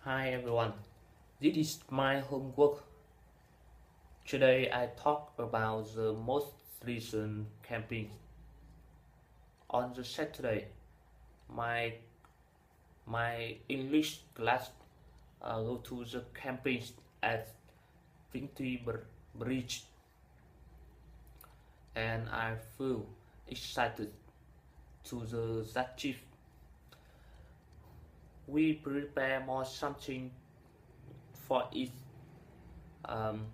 Hi everyone, this is my homework. Today I talk about the most recent camping. On the Saturday, my my English class go to the camping at Vinty Bridge, and I feel excited to that trip. We prepare more something for each. Um,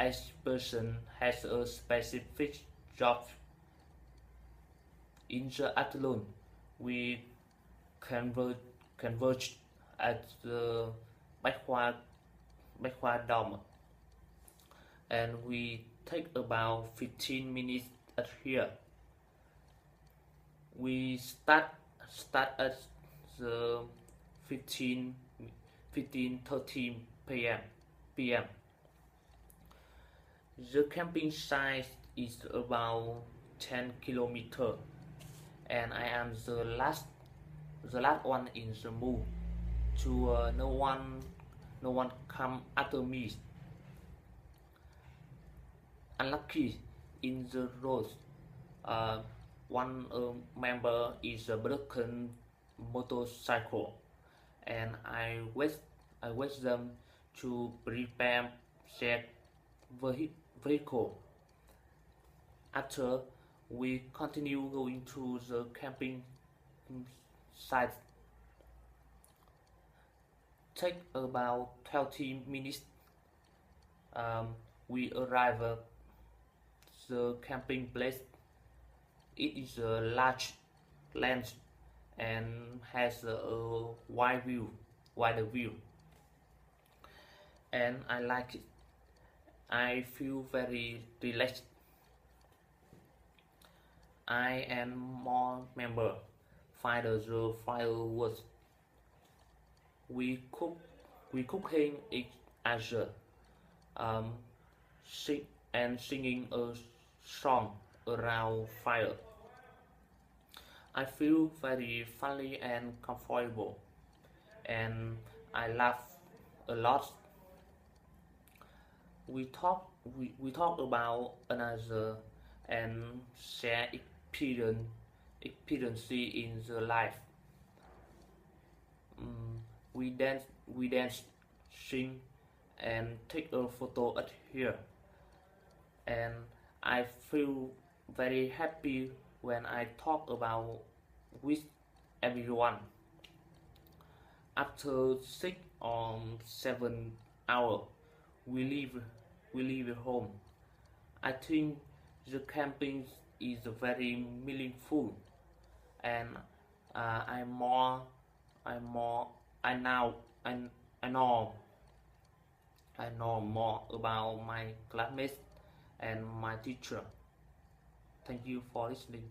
each person has a specific job. In the afternoon, we converge, converge at the Bách Dome, and we take about 15 minutes at here. We start at the 15 15:30 p.m. The camping site is about 10 kilometers, and I am the last one in the move. To no one come after me. Unlucky in the road. Uh, one member is a broken motorcycle, and I wait them to prepare their vehicle. After we continue going to the camping site, take about 30 minutes. We arrive at the camping place. It is a large land and has a wider view, and I like it. I feel very relaxed. I and more member find the fireworks. We cook we cooking each other, um, sing and singing a song around fire. I feel very funny and comfortable, and I laugh a lot. We talk about another and share experience in the life. Mm, we dance, sing, and take a photo at here. And I feel very happy when I talk about with everyone. After 6 or 7 hours, we leave we leave home. I think the camping is very meaningful, and I'm more I'm more I now I know I know more about my classmates and my teacher. Thank you for listening.